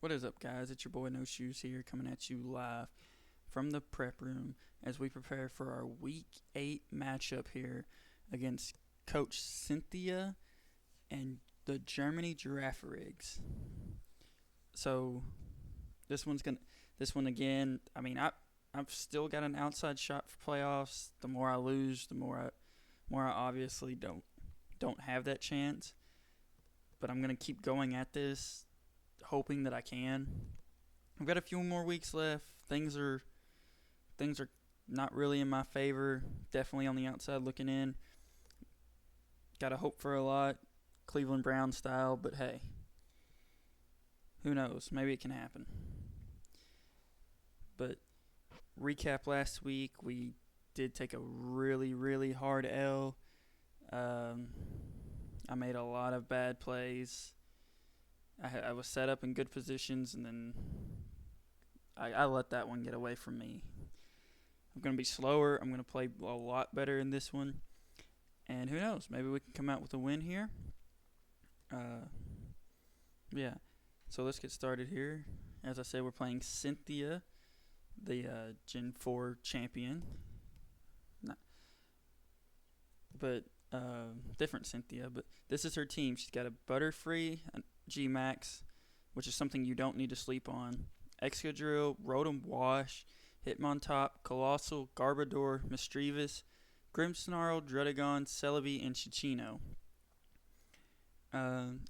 What is up, guys? It's your boy No Shoes here, coming at you live from the prep room as we prepare for our Week 8 matchup here against Coach Cynthia and the Germany Giraffe Rigs. So this one again. I mean, I've still got an outside shot for playoffs. The more I lose, the more I obviously don't have that chance. But I'm gonna keep going at this, hoping that I can. I've got a few more weeks left. Things are not really in my favor. Definitely on the outside looking in. Gotta hope for a lot, Cleveland Brown style. But hey, who knows? Maybe it can happen. But recap last week, we did take a really hard L. I made a lot of bad plays. I was set up in good positions, and then I let that one get away from me. I'm going to be slower. I'm going to play a lot better in this one. And who knows? Maybe we can come out with a win here. Yeah. So let's get started here. As I said, we're playing Cynthia, the Gen 4 champion. Different Cynthia. But this is her team. She's got a Butterfree, a G-Max, which is something you don't need to sleep on, Excadrill, Rotom Wash, Hitmontop, Colossal, Garbodor, Misdreavus, Grimmsnarl, Druddigon, Celebi, and Chichino.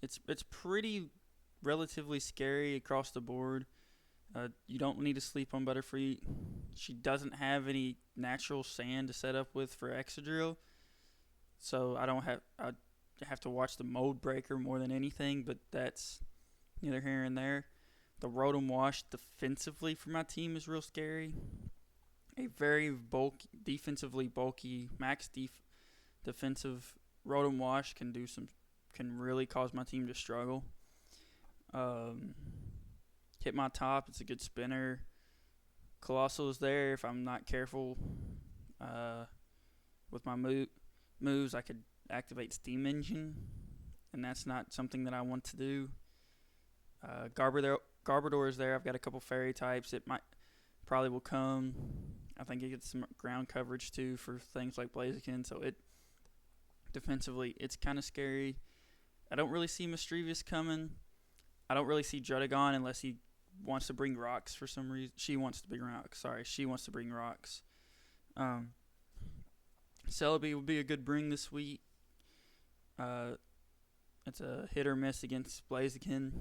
It's pretty relatively scary across the board. You don't need to sleep on Butterfree. She doesn't have any natural sand to set up with for Excadrill, so I have to watch the mold breaker more than anything, but that's neither here and there. The Rotom Wash defensively for my team is real scary. A very defensively bulky defensive Rotom Wash can really cause my team to struggle. Hit my top, it's a good spinner. Colossal is there if I'm not careful with my moves. I could activate Steam Engine, and that's not something that I want to do. Garbodor is there. I've got a couple fairy types. It probably will come. I think it gets some ground coverage too for things like Blaziken. So defensively, it's kind of scary. I don't really see Misdreavus coming. I don't really see Druddigon unless he wants to bring rocks for some reason. She wants to bring rocks. Celebi will be a good bring this week. It's a hit or miss against Blaziken.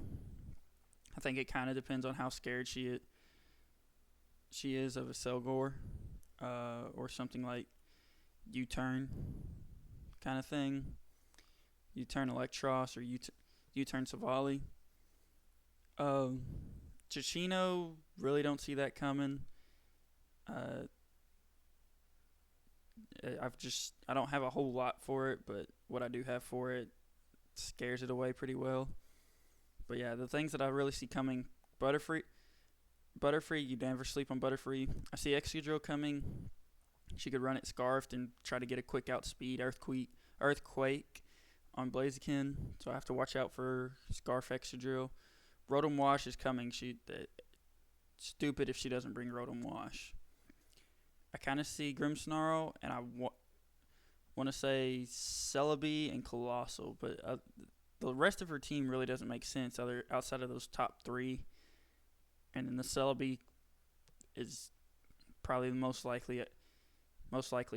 I think it kind of depends on how scared she is of a Selgor, or something like U-turn kind of thing. U-turn Electros or U-turn Savali. Chichino, really don't see that coming. I don't have a whole lot for it, but what I do have for it scares it away pretty well. But yeah, the things that I really see coming, Butterfree, you never sleep on Butterfree. I see Excadrill coming. She could run it Scarfed and try to get a quick outspeed Earthquake on Blaziken, so I have to watch out for Scarf Excadrill. Rotom Wash is coming. Stupid if she doesn't bring Rotom Wash. I kind of see Grimmsnarl, and I want to say Celebi and Colossal, but the rest of her team really doesn't make sense outside of those top three. And then the Celebi is probably the most likely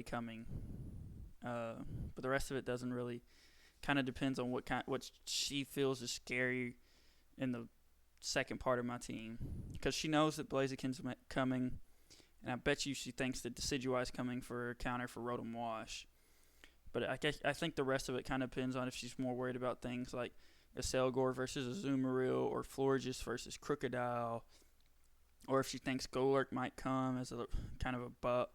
coming. But the rest of it doesn't really. Kind of depends on what she feels is scary in the second part of my team, because she knows that Blaziken's coming, and I bet you she thinks that Decidueye is coming for a counter for Rotom Wash. But I think the rest of it kind of depends on if she's more worried about things like a Selgor versus a Azumarill, or Florges versus Crocodile, or if she thinks Golurk might come as a kind of a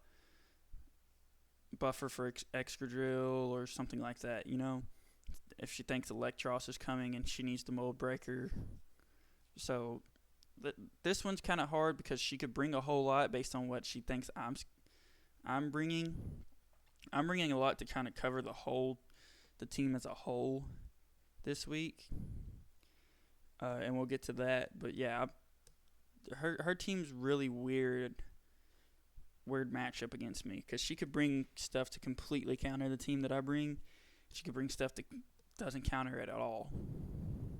buffer for Excadrill or something like that, if she thinks Electros is coming and she needs the mold breaker. So this one's kind of hard because she could bring a whole lot based on what she thinks I'm bringing. I'm bringing a lot to kind of cover the team as a whole this week. and we'll get to that. But yeah, her team's really weird matchup against me because she could bring stuff to completely counter the team that I bring. She could bring stuff that doesn't counter it at all.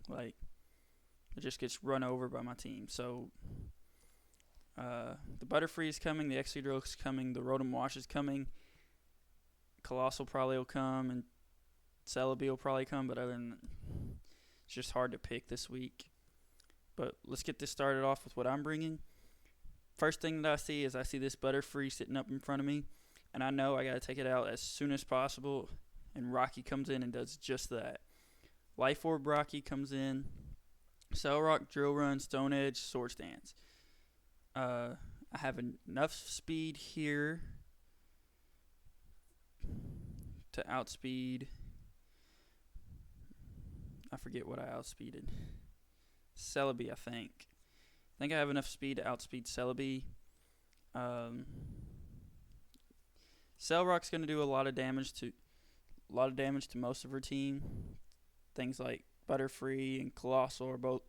Like, it just gets run over by my team. So, the Butterfree is coming, the Excadrill is coming, the Rotom Wash is coming, Colossal probably will come, and Celebi will probably come, but other than that, it's just hard to pick this week. But let's get this started off with what I'm bringing. First thing that I see is this Butterfree sitting up in front of me, and I know I got to take it out as soon as possible, and Rocky comes in and does just that. Life Orb Rocky comes in, Cell Rock, Drill Run, Stone Edge, Swords Dance. I have enough speed here to outspeed. I forget what I outspeeded. Celebi, I think. I think I have enough speed to outspeed Celebi. Cell Rock's going to do a lot of damage to most of her team. Things like Butterfree and Colossal are both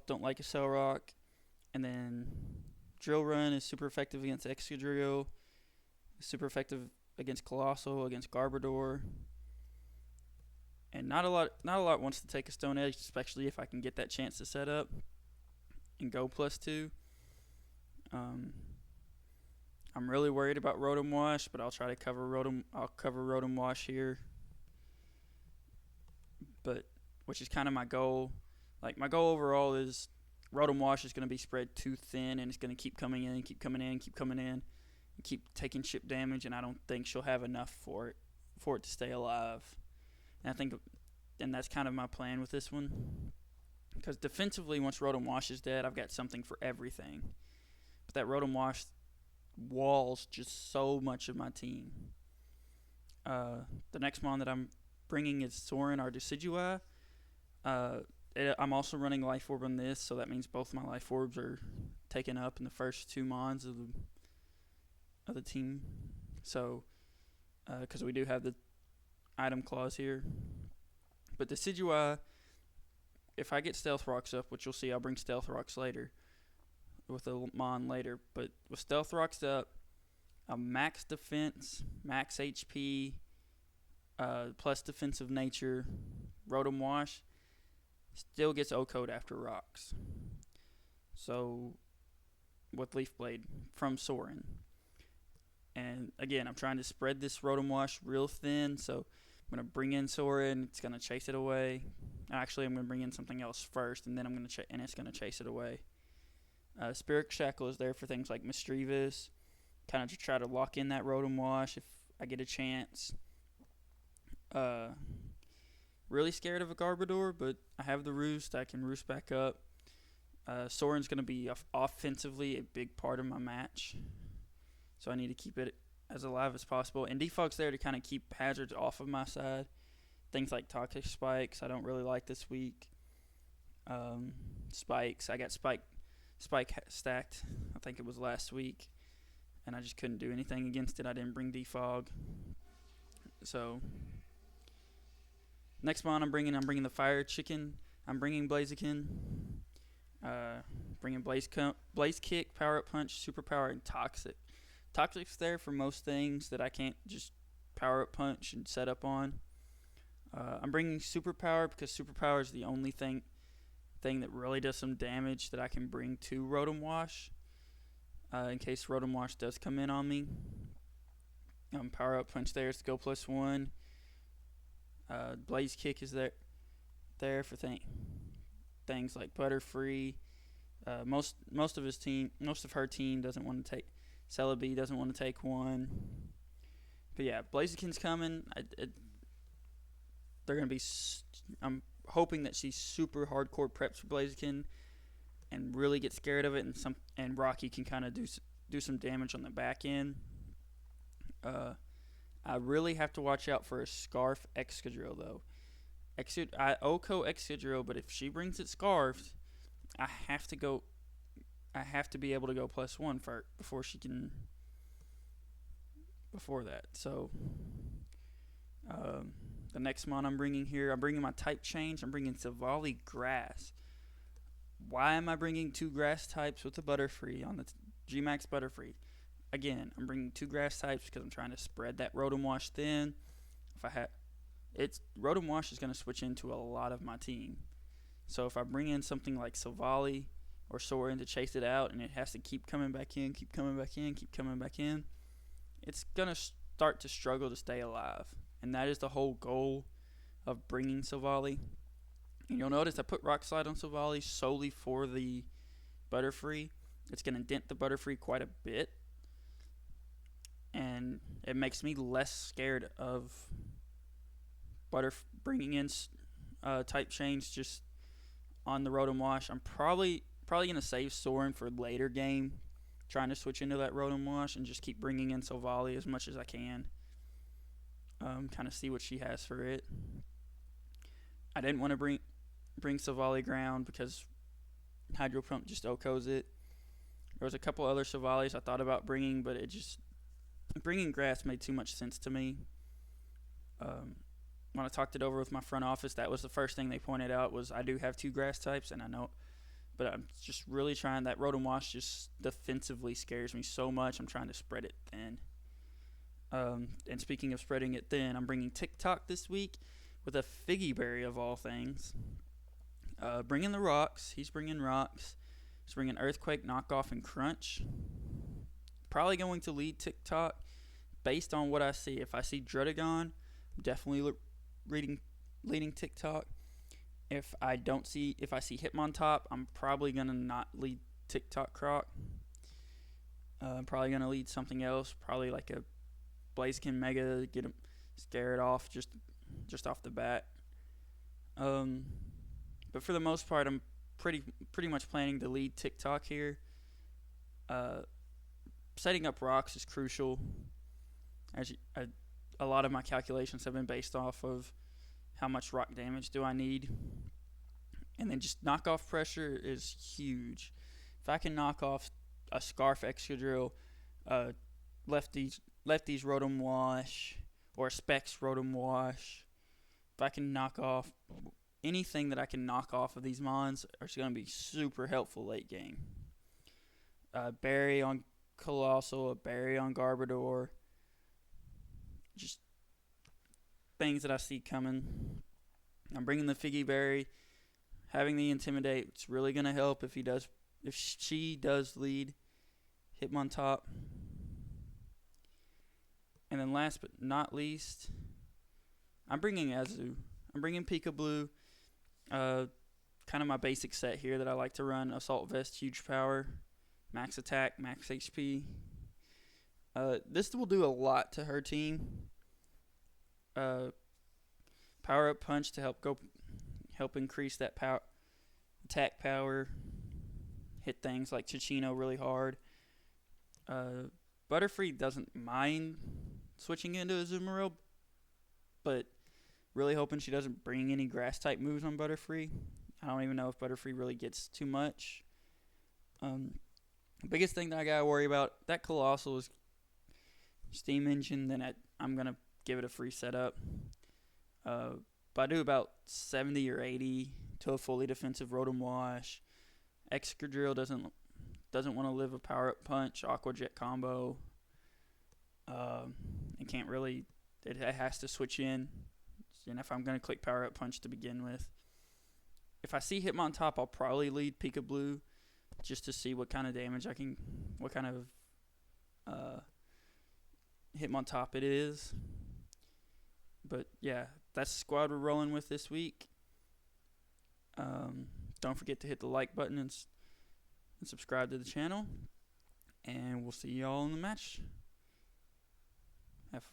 don't like a Cell Rock. And then Drill Run is super effective against Excadrill, super effective against Colossal, against Garbodor. And not a lot wants to take a Stone Edge, especially if I can get that chance to set up and go +2. I'm really worried about Rotom Wash, but I'll try to cover Rotom Wash here. But which is kind of my goal. Like, my goal overall is Rotom Wash is going to be spread too thin, and it's going to keep coming in, and keep taking chip damage, and I don't think she'll have enough for it to stay alive. And that's kind of my plan with this one. Because defensively, once Rotom Wash is dead, I've got something for everything. But that Rotom Wash walls just so much of my team. The next mon that I'm bringing is Soren, our Decidueye. I'm also running Life Orb on this, so that means both my Life Orbs are taken up in the first 2 mons of the team. So, because we do have the item clause here. But Decidueye, if I get Stealth Rocks up, which you'll see, I'll bring Stealth Rocks later, with a mon later. But with Stealth Rocks up, a max defense, max HP, plus defensive nature, Rotom Wash, still gets O-Code after rocks. So, with Leaf Blade from Soren. And again, I'm trying to spread this Rotom Wash real thin, so I'm going to bring in Soren, it's going to chase it away. Actually, I'm going to bring in something else first, and then it's going to chase it away. Spirit Shackle is there for things like Mischievous, kind of to try to lock in that Rotom Wash if I get a chance. Really scared of a Garbodor, but I have the Roost. I can Roost back up. Soren's going to be offensively a big part of my match, so I need to keep it as alive as possible. And Defog's there to kind of keep hazards off of my side. Things like Toxic Spikes I don't really like this week. Spikes, I got Spike stacked, I think it was last week, and I just couldn't do anything against it. I didn't bring Defog. So, next mon I'm bringing the Fire Chicken. I'm bringing Blaziken. Bringing Blaze Kick, Power Up Punch, Super Power, and Toxic. Toxic's there for most things that I can't just Power Up Punch and set up on. I'm bringing Super Power because Super Power is the only thing that really does some damage that I can bring to Rotom Wash. In case Rotom Wash does come in on me. Power Up Punch there is to go +1. Blaze Kick is there for things like Butterfree. Most of her team doesn't want to take. Celebi doesn't want to take one. But yeah, Blaziken's coming. They're gonna be. I'm hoping that she's super hardcore preps for Blaziken, and really get scared of it, and Rocky can kind of do some damage on the back end. I really have to watch out for a Scarf Excadrill though. I OHKO Excadrill, but if she brings it Scarfed, I have to be able to go +1 before she can. Before that, so The next mon I'm bringing here, I'm bringing my type change. I'm bringing Savali Grass. Why am I bringing 2 grass types with the Butterfree on the G-Max Butterfree? Again, I'm bringing 2 grass types because I'm trying to spread that Rotom Wash thin. Rotom Wash is going to switch into a lot of my team. So if I bring in something like Savali or Soarin to chase it out, and it has to keep coming back in, it's going to start to struggle to stay alive. And that is the whole goal of bringing Savali. And you'll notice I put Rock Slide on Savali solely for the Butterfree. It's going to dent the Butterfree quite a bit. And it makes me less scared of bringing in type change just on the Rotom Wash. I'm probably going to save Soarin for later game, trying to switch into that Rotom Wash and just keep bringing in Savali as much as I can. Kind of see what she has for it. I didn't want to bring Savali Ground because Hydro Pump just OHKOs it. There was a couple other Savalis I thought about bringing, but bringing Grass made too much sense to me. When I talked it over with my front office, that was the first thing they pointed out was I do have 2 grass types, and I know, but I'm just really trying. That Rotom Wash just defensively scares me so much. I'm trying to spread it thin. And speaking of spreading it thin, I'm bringing Tock this week with a Figgy Berry of all things. Bringing the rocks. He's bringing rocks. He's bringing Earthquake, Knockoff, and Crunch. Probably going to lead Tock based on what I see. If I see Druddigon, I'm definitely leading Tock. If I see Hitmontop, I'm probably gonna not lead Tock Croc. I'm probably gonna lead something else, probably like a Blaziken Mega, get him scared off just off the bat. But for the most part, I'm pretty much planning to lead Tock here. Setting up rocks is crucial. A lot of my calculations have been based off of how much rock damage do I need. And then just knockoff pressure is huge. If I can knock off a Scarf Excadrill, Lefty's Rotom Wash, or a Specs Rotom Wash, if I can knock off anything that I can knock off of these mons, is going to be super helpful late game. Berry on Colossal, a Berry on Garbodor. Just things that I see coming. I'm bringing the Figgy Berry. Having the Intimidate, it's really going to help if she does lead Hitmontop. And then last but not least, I'm bringing Azu. I'm bringing Peekaboo. Kind of my basic set here that I like to run. Assault Vest, huge power, max attack, max HP. This will do a lot to her team. Power Up Punch to help increase that attack power. Hit things like Chichino really hard. Butterfree doesn't mind switching into Azumarill, but really hoping she doesn't bring any grass type moves on Butterfree. I don't even know if Butterfree really gets too much. The biggest thing that I gotta worry about, that Colossal is Steam Engine, then I'm gonna give it a free setup. But I do about 70 or 80 to a fully defensive Rotom Wash. Excadrill doesn't want to live a Power Up Punch, Aqua Jet combo. It can't really. It has to switch in. And if I'm gonna click Power Up Punch to begin with, if I see Hitmontop, I'll probably lead Peekaboo just to see what kind of damage what kind of Hitmontop it is. But yeah, that's the squad we're rolling with this week. Don't forget to hit the like button and subscribe to the channel. And we'll see y'all in the match. Have